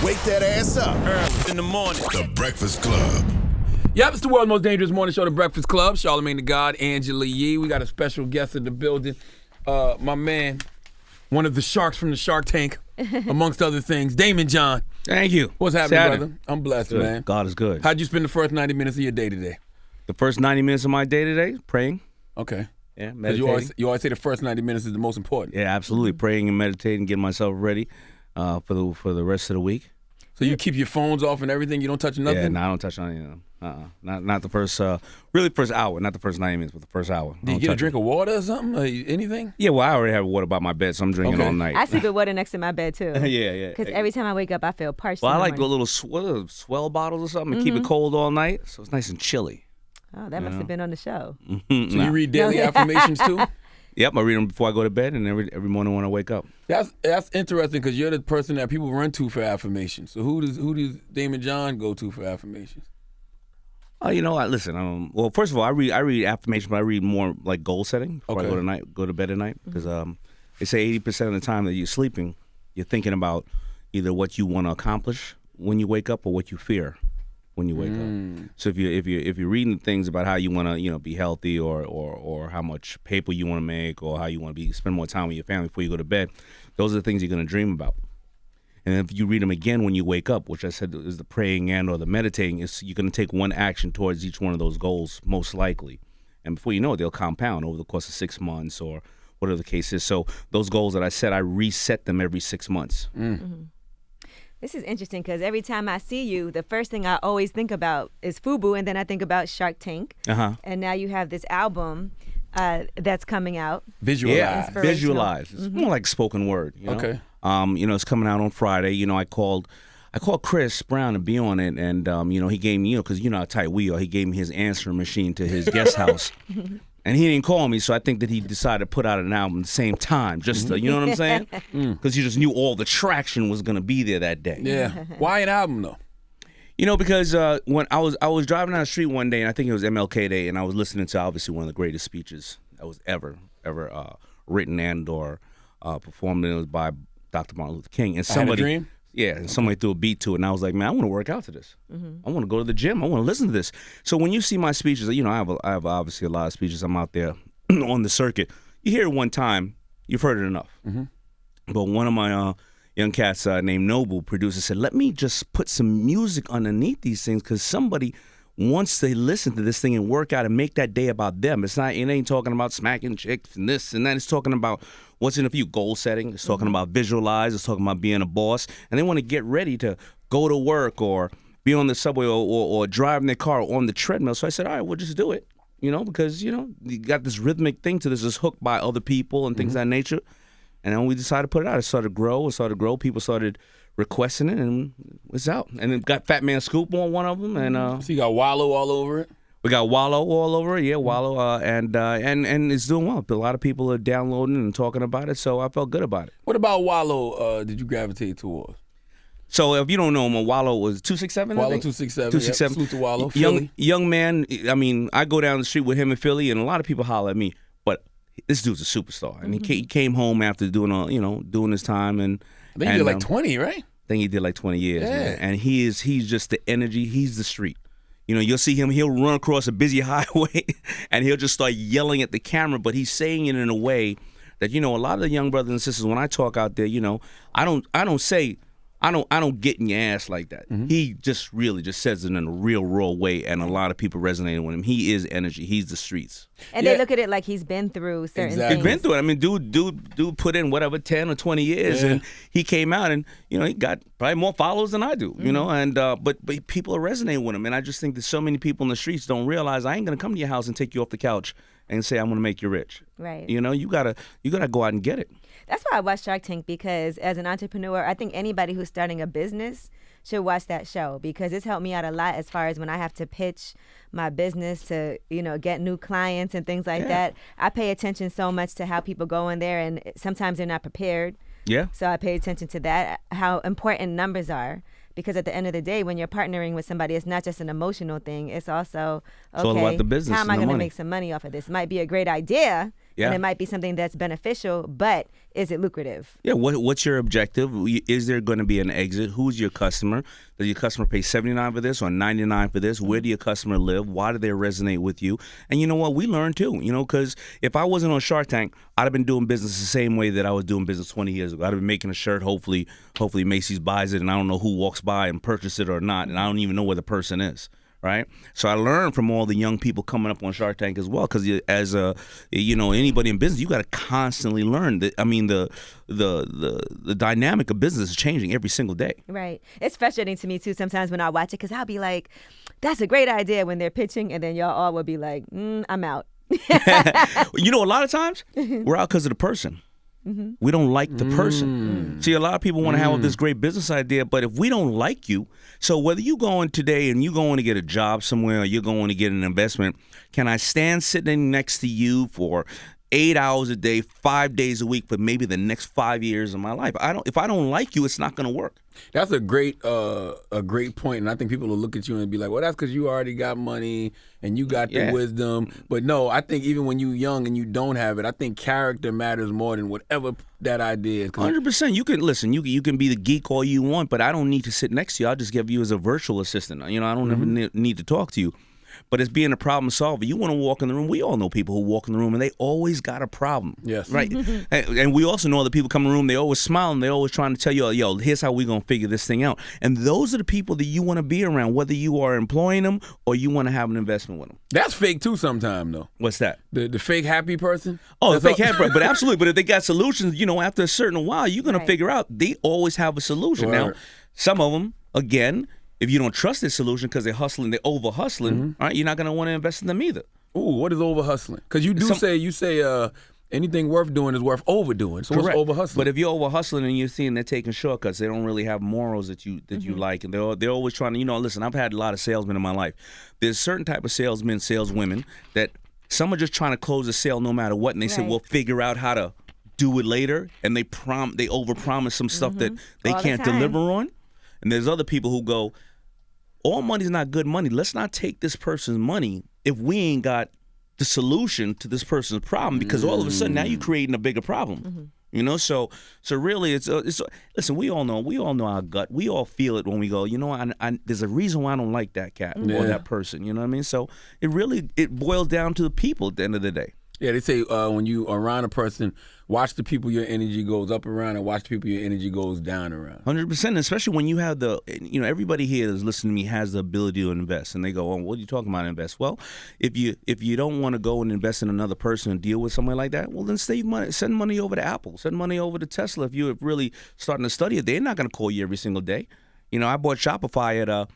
Wake that ass up. Early in the morning. The Breakfast Club. Yep, it's the world's most dangerous morning show, The Breakfast Club. Charlamagne the God, Angela Yee. We got a special guest in the building. My man, one of the sharks from the Shark Tank, amongst other things, Daymond John. Thank you. What's happening, brother? I'm blessed, Good. man. God is good. How'd you spend the first 90 minutes of your day today? The first 90 minutes of my day today, praying. Okay. Yeah, 'Cause meditating. you always say the first 90 minutes is the most important. Yeah, absolutely. Praying and meditating, getting myself ready for the rest of the week. So you keep your phones off and everything? You don't touch nothing? Yeah, no, I don't touch on anything. Not the first, really first hour, not the first 90 minutes, but the first hour. Do you get a drink of water or something? Anything? Yeah, well, I already have water by my bed, so I'm drinking all night. I sleep with water next to my bed, too. yeah. Because every time I wake up, I feel parched. Well, in I the like morning. little swell bottles or something and keep it cold all night, so it's nice and chilly. Oh, that must have been on the show. So you read daily affirmations too? Yep, I read them before I go to bed and every morning when I wake up. That's interesting because you're the person that people run to for affirmations. So who does Daymond John go to for affirmations? Oh, you know what? Listen. Well, first of all, I read affirmation, but I read more like goal setting before I go to bed at night because they say 80% of the time that you're sleeping, you're thinking about either what you want to accomplish when you wake up or what you fear when you wake up. So if you're reading things about how you want to be healthy or how much paper you want to make or how you want to spend more time with your family before you go to bed, those are the things you're going to dream about. And if you read them again when you wake up, which I said is the praying and or the meditating, you're going to take one action towards each one of those goals most likely. And before you know it, they'll compound over the course of 6 months or whatever the case is. So those goals that I set, I reset them every 6 months. Mm-hmm. This is interesting because every time I see you, the first thing I always think about is FUBU, and then I think about Shark Tank. And now you have this album that's coming out. Visualize. Visualize. It's more like spoken word. You know? Okay. It's coming out on Friday. I called Chris Brown to be on it, and he gave me, because you know how tight we are. He gave me his answering machine to his guest house. And he didn't call me, so I think that he decided to put out an album at the same time, just to, you know what I'm saying? Because he just knew all the traction was going to be there that day. Yeah. Why an album, though? Because when I was driving down the street one day, and I think it was MLK Day, and I was listening to obviously one of the greatest speeches that was ever written and or performed. And it was by Dr. Martin Luther King. And somebody, I Had a Dream? Yeah, and somebody threw a beat to it, and I was like, man, I want to work out to this. I want to go to the gym. I want to listen to this. So when you see my speeches, I have obviously a lot of speeches. I'm out there on the circuit. You hear it one time, you've heard it enough. But one of my young cats named Noble, producer, said, let me just put some music underneath these things because somebody wants to listen to this thing and work out and make that day about them. It ain't talking about smacking chicks and this and that. It's talking about what's in it for you, goal setting. It's talking about visualize. It's talking about being a boss. And they want to get ready to go to work or be on the subway or driving their car on the treadmill. So I said, all right, we'll just do it, because, you got this rhythmic thing to this. It's hooked by other people and things of that nature. And then we decided to put it out. It started to grow. People started requesting it, and it's out. And it got Fat Man Scoop on one of them. And So you got Wallow all over it? we got Wallow all over it. Yeah, Wallow. And it's doing well. A lot of people are downloading and talking about it, so I felt good about it. What about Wallow did you gravitate towards? So if you don't know him, Wallow was 267. Wallow 267. 267. Salute to Wallow. Philly. Young man. I mean, I go down the street with him in Philly, and a lot of people holler at me. But this dude's a superstar, and he came home after doing his time, and I think he did like 20, right? I think he did like 20 years, Yeah. man. And he's just the energy. He's the street. You'll see him. He'll run across a busy highway, and he'll just start yelling at the camera. But he's saying it in a way that a lot of the young brothers and sisters. When I talk out there, I don't say. I don't get in your ass like that. He just really just says it in a real raw way, and a lot of people resonating with him. He is energy. He's the streets. And they look at it like he's been through certain things. He's been through it. I mean, dude put in whatever 10 or 20 years, and he came out, and he got probably more followers than I do. And but people are resonating with him, and I just think that so many people in the streets don't realize I ain't gonna come to your house and take you off the couch and say I'm gonna make you rich. Right. You gotta go out and get it. That's why I watch Shark Tank, because as an entrepreneur, I think anybody who's starting a business should watch that show, because it's helped me out a lot as far as when I have to pitch my business to, get new clients and things like that. I pay attention so much to how people go in there, and sometimes they're not prepared. Yeah. So I pay attention to that, how important numbers are. Because at the end of the day, when you're partnering with somebody, it's not just an emotional thing. It's also, It's all about the business how am and I the going to money. make some money off of this? Might be a great idea, Yeah. And it might be something that's beneficial, but is it lucrative? Yeah, what's your objective? Is there going to be an exit? Who's your customer? Does your customer pay $79 for this or $99 for this? Where do your customer live? Why do they resonate with you? And you know what? We learn too, because if I wasn't on Shark Tank, I'd have been doing business the same way that I was doing business 20 years ago. I'd have been making a shirt. Hopefully Macy's buys it, and I don't know who walks by and purchases it or not, and I don't even know where the person is. Right, so I learned from all the young people coming up on Shark Tank as well. Because as anybody in business, you got to constantly learn. The dynamic of business is changing every single day. Right, it's frustrating to me too sometimes when I watch it because I'll be like, "That's a great idea" when they're pitching, and then y'all all will be like, "I'm out." A lot of times we're out because of the person. Mm-hmm. We don't like the person. See, a lot of people want to have this great business idea, but if we don't like you, so whether you going today and you going to get a job somewhere or you're going to get an investment, can I stand sitting next to you for 8 hours a day, 5 days a week for maybe the next 5 years of my life? If I don't like you, it's not going to work. That's a great point, and I think people will look at you and be like, well, that's because you already got money and you got the wisdom. But no, I think even when you're young and you don't have it, I think character matters more than whatever that idea is. 100%. You can listen. You can be the geek all you want, but I don't need to sit next to you. I'll just give you as a virtual assistant. I don't ever need to talk to you. But as being a problem solver, you want to walk in the room. We all know people who walk in the room and they always got a problem. Yes. Right. And we also know that people come in the room, they always smile and they always trying to tell you, yo, here's how we're going to figure this thing out. And those are the people that you want to be around, whether you are employing them or you want to have an investment with them. That's fake too sometimes, though. What's that? The fake happy person? Oh, the fake happy person. But absolutely. But if they got solutions, after a certain while, you're going to figure out they always have a solution. Now, some of them, again, if you don't trust this solution because they're hustling, they're over hustling, all right, you're not going to want to invest in them either. Ooh, what is over hustling? Because you say anything worth doing is worth overdoing. So what's over hustling? But if you're over hustling and you're seeing they're taking shortcuts, they don't really have morals that you like, and they're always trying to, listen, I've had a lot of salesmen in my life. There's a certain type of salesmen, saleswomen that some are just trying to close a sale no matter what, and they say we'll figure out how to do it later, and they overpromise some stuff that they can't deliver on. And there's other people who go, all money's not good money. Let's not take this person's money if we ain't got the solution to this person's problem, because all of a sudden now you're creating a bigger problem. So really it's listen, we all know our gut. We all feel it when we go, there's a reason why I don't like that cat or that person. You know what I mean? So it boils down to the people at the end of the day. Yeah, they say when you are around a person, watch the people your energy goes up around, and watch the people your energy goes down around. 100%, especially when you have everybody here that's listening to me has the ability to invest, and they go, "Oh, what are you talking about invest?" Well, if you don't want to go and invest in another person and deal with somebody like that, well, then save money, send money over to Apple, send money over to Tesla. If you're really starting to study it, they're not going to call you every single day. I bought Shopify at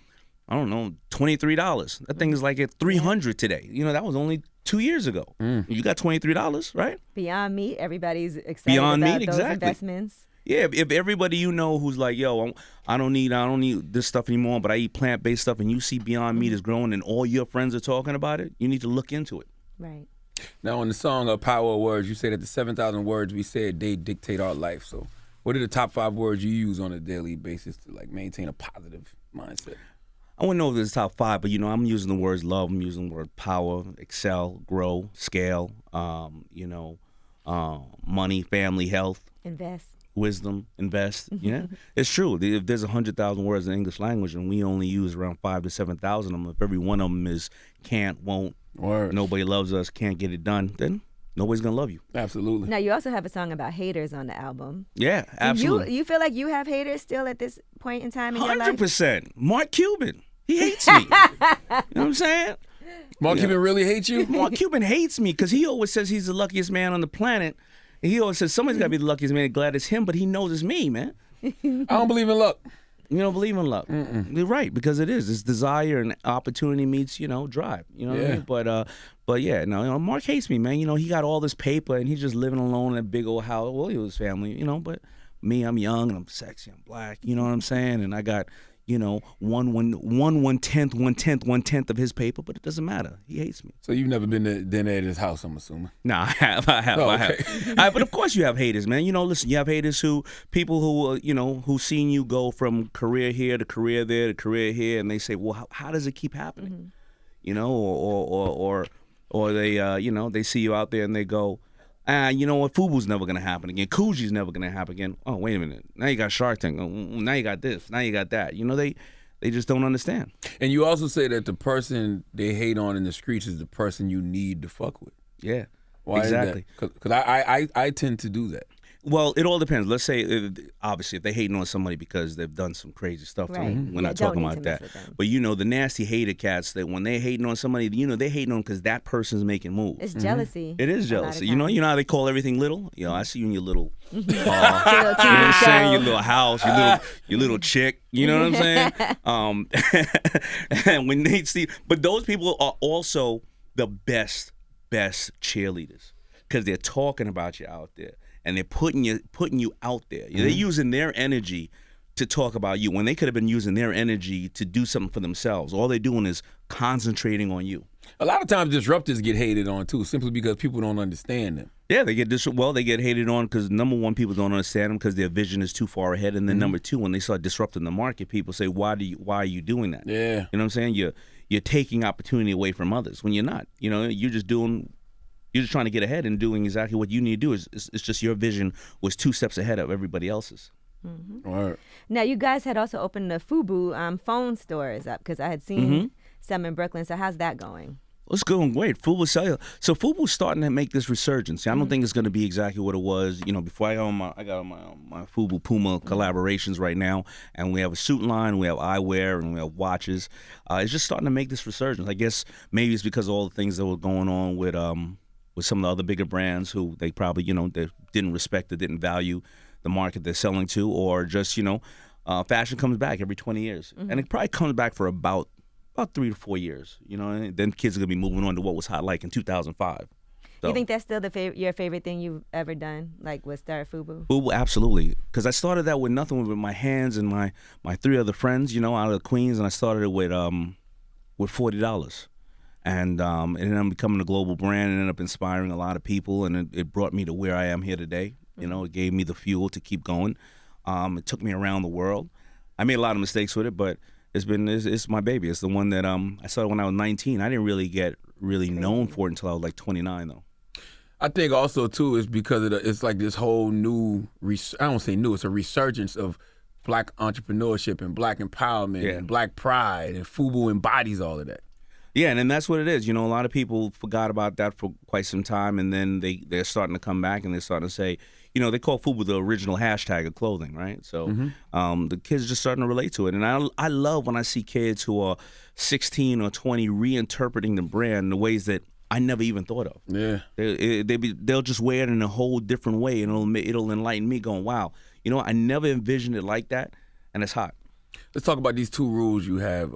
$23. That thing is like at $300 today. That was only 2 years ago. You got $23, right? Beyond Meat, everybody's excited about those investments. Yeah, if everybody who's like, yo, I don't need this stuff anymore, but I eat plant-based stuff, and you see Beyond Meat is growing and all your friends are talking about it, you need to look into it. Right. Now, in the song Power of Words, you say that the 7,000 words we say a day dictate our life. So what are the top 5 words you use on a daily basis to maintain a positive mindset? I wouldn't know if it's top 5, but I'm using the words love, I'm using the word power, excel, grow, scale, money, family, health, invest, wisdom, invest. It's true. If there's 100,000 words in English language and we only use around 5,000 to 7,000 of them, if every one of them is can't, won't, nobody loves us, can't get it done, then nobody's gonna love you. Absolutely. Now, you also have a song about haters on the album. Yeah, absolutely. You feel like you have haters still at this point in time in your life? 100%. Mark Cuban. He hates me. You know what I'm saying? Mark Cuban really hates you? Mark Cuban hates me because he always says he's the luckiest man on the planet. And he always says somebody's got to be the luckiest man. Glad it's him, but he knows it's me, man. I don't believe in luck. You don't believe in luck. You're right, because it is. It's desire and opportunity meets, drive. You know what I mean? But yeah, no, Mark hates me, man. He got all this paper and he's just living alone in a big old house. Well, he was family, but me, I'm young and I'm sexy, I'm black. You know what I'm saying? And I got, one tenth of his paper, but it doesn't matter. He hates me. So you've never been to dinner at his house, I'm assuming? Nah, I have. Oh, I okay. have. But of course you have haters, man. Listen, you have haters people who seen you go from career here to career there to career here, and they say, well, how does it keep happening? Or they, they see you out there and they go, You know what? Fubu's never gonna happen again. Coogie's never gonna happen again. Oh, wait a minute. Now you got Shark Tank. Oh, now you got this. Now you got that. You know, they just don't understand. And you also say that the person they hate on in the streets is the person you need to fuck with. Yeah, Why exactly. Because I tend to do that. Well, it all depends. Let's say, obviously, if they're hating on somebody because they've done some crazy stuff to Right. them, we're Yeah, not don't talking need about to mess that. with them. But you know, the nasty hater cats that when they're hating on somebody, you know, they're hating on because that person's making moves. It's jealousy. It is a lot of jealousy. You know times. how they call everything little? You know, I see you in your little car. Little You know what I'm TV saying? Your show. little house, your little chick. You know what I'm saying? And when they see, but those people are also the best cheerleaders because they're talking about you out there and they're putting you out there. They're using their energy to talk about you when they could have been using their energy to do something for themselves. All they're doing is concentrating on you. A lot of times disruptors get hated on too, simply because people don't understand them. Yeah, they get hated on because number one, people don't understand them because their vision is too far ahead, and then number two, when they start disrupting the market, people say, why are you doing that? Yeah. You know what I'm saying? You're taking opportunity away from others when you're not. You know, you're just trying to get ahead and doing exactly what you need to do. It's just your vision was 2 steps ahead of everybody else's. Right. Now, you guys had also opened the FUBU phone stores up because I had seen some in Brooklyn. So how's that going? It's going great. Fubu cellular. So Fubu's starting to make this resurgence. I don't think it's going to be exactly what it was. You know, before I got on my Fubu Puma collaborations right now, and we have a suit line, we have eyewear, and we have watches. It's just starting to make this resurgence. I guess maybe it's because of all the things that were going on with some of the other bigger brands who they probably they didn't respect or didn't value the market they're selling to, or just fashion comes back every 20 years, and it probably comes back for about 3 to 4 years, and then kids are gonna be moving on to what was hot like in 2005. So, You think that's still your favorite thing you've ever done, like with Start FUBU? Fubu, absolutely, because I started that with nothing, with my hands and my 3 other friends, out of Queens, and I started it with $40, and it ended up becoming a global brand and ended up inspiring a lot of people, and it brought me to where I am here today. It gave me the fuel to keep going. It took me around the world. I made a lot of mistakes with it, but it's my baby. It's the one that I started when I was 19. I didn't really get known for it until I was like 29, though. I think also too is because it's like this whole new I don't say new, it's a resurgence of black entrepreneurship and black empowerment and black pride, and FUBU embodies all of that. Yeah, and that's what it is. A lot of people forgot about that for quite some time, and then they're starting to come back and they're starting to say, they call FUBU the original hashtag of clothing, right? So the kids are just starting to relate to it. And I love when I see kids who are 16 or 20 reinterpreting the brand in the ways that I never even thought of. Yeah. They'll just wear it in a whole different way, and it'll enlighten me going, wow, I never envisioned it like that, and it's hot. Let's talk about these 2 rules you have.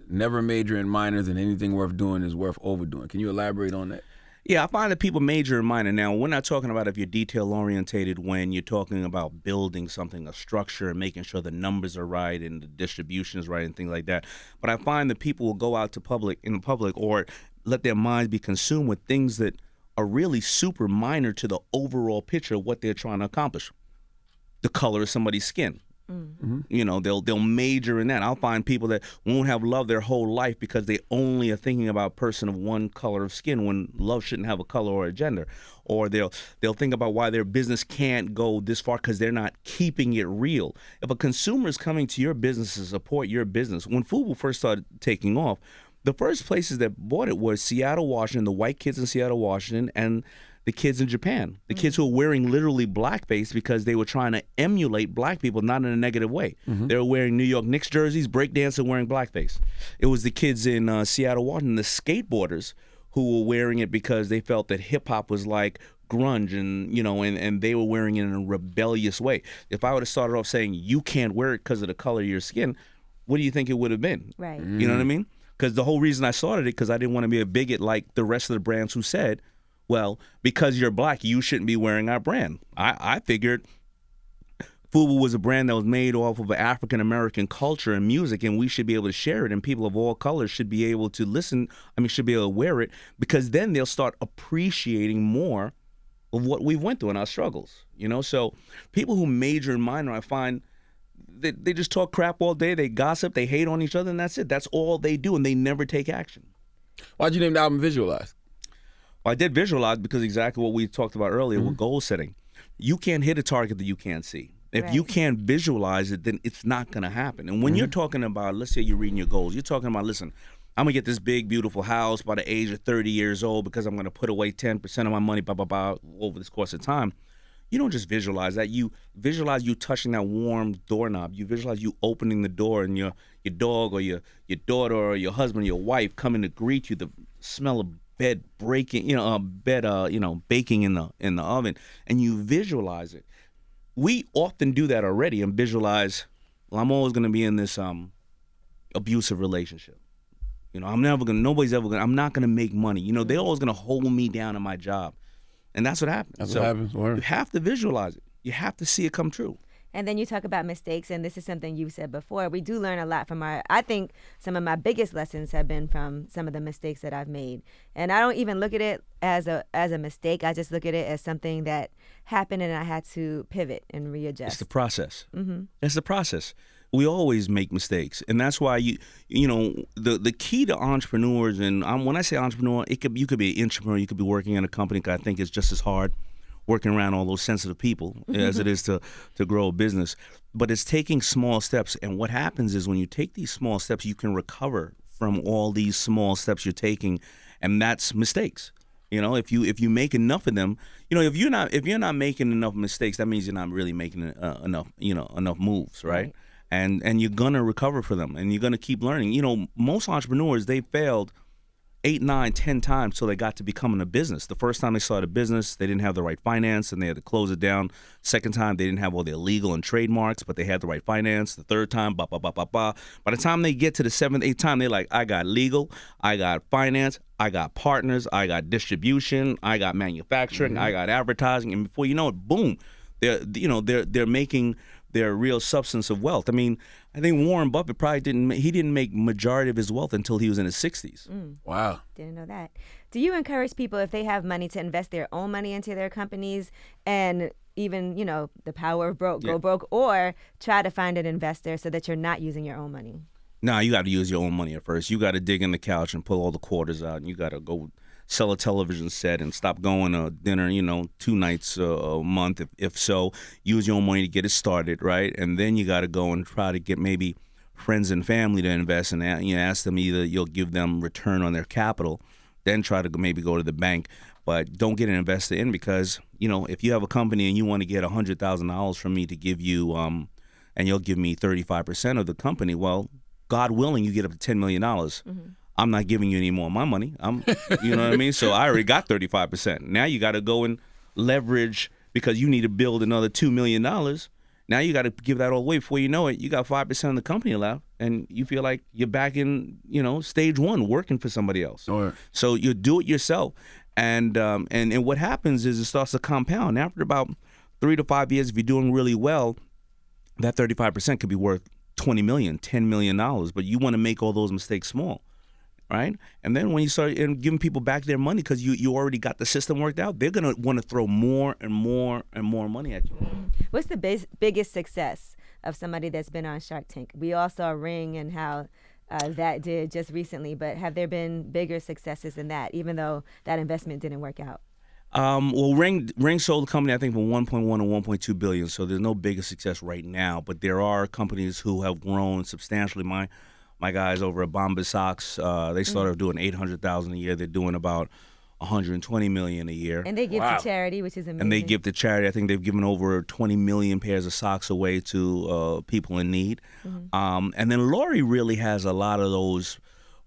Never major in minors, and anything worth doing is worth overdoing. Can you elaborate on that? Yeah, I find that people major in minor. Now, we're not talking about if you're detail-orientated when you're talking about building something, a structure, and making sure the numbers are right and the distribution is right and things like that. But I find that people will go out in public or let their minds be consumed with things that are really super minor to the overall picture of what they're trying to accomplish. The color of somebody's skin. They'll major in that. I'll find people that won't have love their whole life because they only are thinking about a person of one color of skin when love shouldn't have a color or a gender. Or they'll think about why their business can't go this far because they're not keeping it real. If a consumer is coming to your business to support your business, when FUBU first started taking off, the first places that bought it was Seattle, Washington, the white kids in Seattle, Washington, and the kids in Japan, the kids who were wearing literally blackface because they were trying to emulate black people, not in a negative way. They were wearing New York Knicks jerseys, breakdancing, wearing blackface. It was the kids in Seattle, Washington, the skateboarders, who were wearing it because they felt that hip hop was like grunge, and they were wearing it in a rebellious way. If I would have started off saying you can't wear it because of the color of your skin, what do you think it would have been? Right. You know what I mean? Because the whole reason I started it, because I didn't want to be a bigot like the rest of the brands who said, well, because you're black, you shouldn't be wearing our brand. I figured FUBU was a brand that was made off of African-American culture and music, and we should be able to share it, and people of all colors should be able to should be able to wear it, because then they'll start appreciating more of what we went through in our struggles. So people who major in minor, I find they just talk crap all day, they gossip, they hate on each other, and that's it. That's all they do, and they never take action. Why'd you name the album Visualize? I did visualize because exactly what we talked about earlier with goal setting. You can't hit a target that you can't see. If you can't visualize it, then it's not going to happen. And when you're talking about, let's say you're reading your goals, you're talking about, listen, I'm going to get this big, beautiful house by the age of 30 years old because I'm going to put away 10% of my money, over this course of time. You don't just visualize that. You visualize you touching that warm doorknob. You visualize you opening the door and your dog or your daughter or your husband or your wife coming to greet you, the smell of bed breaking, baking in the oven, and you visualize it. We often do that already and visualize, well, I'm always going to be in this abusive relationship. I'm not going to make money. They're always going to hold me down in my job. And that's what happens. That's what happens. You have to visualize it. You have to see it come true. And then you talk about mistakes, and this is something you've said before. We do learn a lot from I think some of my biggest lessons have been from some of the mistakes that I've made. And I don't even look at it as a mistake. I just look at it as something that happened and I had to pivot and readjust. It's the process. It's the process. We always make mistakes, and that's why the key to entrepreneurs. And when I say entrepreneur, you could be an entrepreneur, you could be working in a company. I think it's just as hard working around all those sensitive people as it is to grow a business. But it's taking small steps, and what happens is when you take these small steps, you can recover from all these small steps you're taking, and that's mistakes. If you make enough of them, if you're not making enough mistakes, that means you're not really making enough moves, right? And you're gonna recover for them, and you're gonna keep learning. Most entrepreneurs, they failed 8, 9, 10 times till they got to becoming a business. The first time they started a business, they didn't have the right finance, and they had to close it down. Second time, they didn't have all their legal and trademarks, but they had the right finance. The third time, By the time they get to the 7th, 8th time, they're like, I got legal, I got finance, I got partners, I got distribution, I got manufacturing, I got advertising, and before you know it, boom, they're making their real substance of wealth. I mean, I think Warren Buffett probably didn't make majority of his wealth until he was in his 60s. Wow. Didn't know that. Do you encourage people, if they have money, to invest their own money into their companies and even, the power of go broke, or try to find an investor so that you're not using your own money? No, you got to use your own money at first. You got to dig in the couch and pull all the quarters out, and you got to go sell a television set and stop going to dinner, 2 nights a month. If so, use your own money to get it started, right? And then you got to go and try to get maybe friends and family to invest, and ask them either you'll give them return on their capital, then try to maybe go to the bank. But don't get an investor in because, if you have a company and you want to get $100,000 from me to give you, and you'll give me 35% of the company, well, God willing, you get up to $10 million. I'm not giving you any more of my money. You know what I mean? So I already got 35%. Now you got to go and leverage because you need to build another $2 million. Now you got to give that all away. Before you know it, you got 5% of the company left, and you feel like you're back in, stage 1, working for somebody else. Right. So you do it yourself, and what happens is it starts to compound. After about 3 to 5 years, if you're doing really well, that 35% could be worth $20 million, $10 million. But you want to make all those mistakes small. Right? And then when you start giving people back their money because you already got the system worked out, they're going to want to throw more and more and more money at you. What's the biggest success of somebody that's been on Shark Tank? We all saw Ring and how that did just recently, but have there been bigger successes than that, even though that investment didn't work out? Well, Ring sold the company, I think, for 1.1 or 1.2 billion, so there's no bigger success right now, but there are companies who have grown substantially. My guys over at Bombas Socks, they started doing $800,000 a year. They're doing about $120 million a year. And they give to charity, which is amazing. And they give to charity. I think they've given over 20 million pairs of socks away to people in need. And then Lori really has a lot of those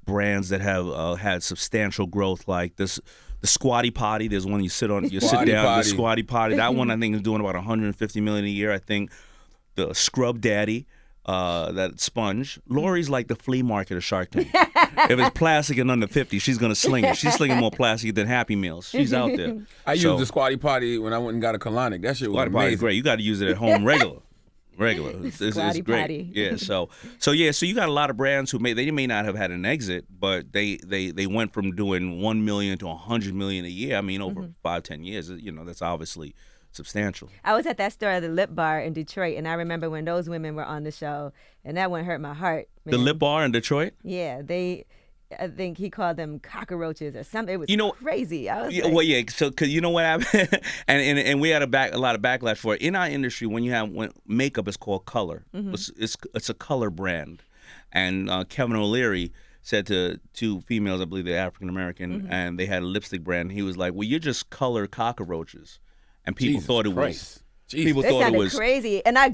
brands that have had substantial growth, like the Squatty Potty. There's one you sit down. The Squatty Potty. That one I think is doing about $150 million a year. I think the Scrub Daddy. That sponge. Lori's like the flea market of Shark Tank. If it's plastic and under 50, she's going to sling it. She's slinging more plastic than Happy Meals. She's out there. I used the Squatty Potty when I went and got a colonic. That shit was Squatty amazing. Potty is great. You got to use it at home regular. It's Squatty great. Potty. Yeah. So you got a lot of brands who they may not have had an exit, but they went from doing $1 million to $100 million a year. I mean, over 5-10 years. That's obviously substantial. I was at that store, the Lip Bar in Detroit, and I remember when those women were on the show, and that one hurt my heart. Man. The Lip Bar in Detroit? Yeah, I think he called them cockroaches or something. It was crazy. I was Yeah, like, well, yeah. So, cause you know what happened, and we had a lot of backlash for it in our industry. When makeup is called color, it's a color brand, and Kevin O'Leary said to two females, I believe they're African American, and they had a lipstick brand. He was like, "Well, you're just color cockroaches," and people Jesus thought it Christ. was. People they thought it sounded was crazy. And I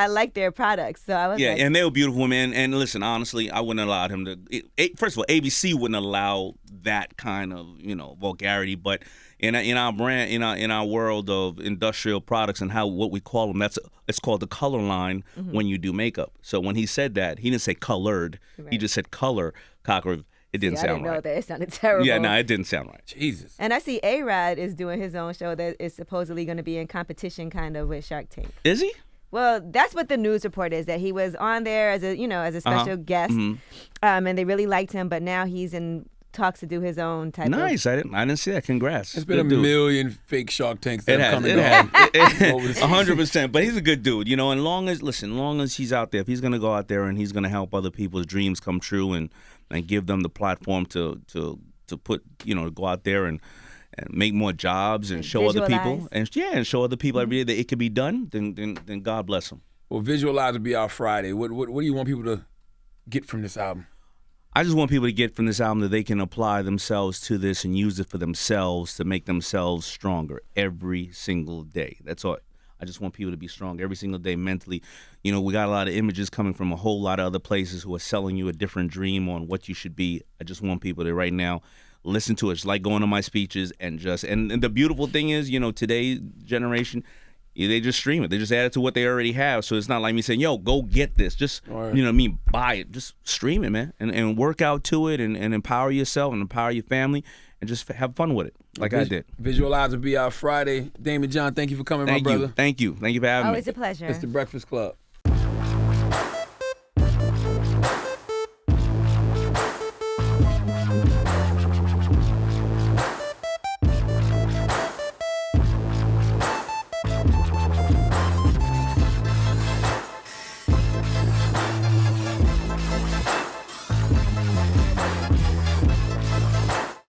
like their products. So I was like, and they were beautiful women. And listen, honestly, I wouldn't allow him to. First of all, ABC wouldn't allow that kind of vulgarity. But in our brand, in our world of industrial products and what we call them, it's called the color line when you do makeup. So when he said that, he didn't say colored. Right. He just said color cockroach. It didn't sound I didn't know right. that. It sounded terrible. Yeah, no, it didn't sound right. Jesus. And I see A-Rod is doing his own show that is supposedly going to be in competition kind of with Shark Tank. Is he? Well, that's what the news report is, that he was on there as a special guest, and they really liked him, but now he's in talks to do his own type of... Nice. I didn't see that. Congrats. There's been Good a dude. million fake Shark Tanks that have come and It gone. has. 100%. But he's a good dude, and long as he's out there, if he's gonna go out there and he's gonna help other people's dreams come true and give them the platform to put, go out there and make more jobs and show other people and show other people every day that it could be done, then God bless him. Well, Visualize will be out Friday. What do you want people to get from this album? I just want people to get from this album that they can apply themselves to this and use it for themselves to make themselves stronger every single day. That's all. I just want people to be strong every single day mentally. We got a lot of images coming from a whole lot of other places who are selling you a different dream on what you should be. I just want people to right now listen to it. It's like going to my speeches and the beautiful thing is, today's generation, they just stream it. They just add it to what they already have. So it's not like me saying, yo, go get this. Just, buy it. Just stream it, man. And work out to it and empower yourself and empower your family and just have fun with it like I did. Visualize will be out Friday. Daymond John, thank you for coming, my brother. Thank you. Thank you for having me. Always a pleasure. It's the Breakfast Club.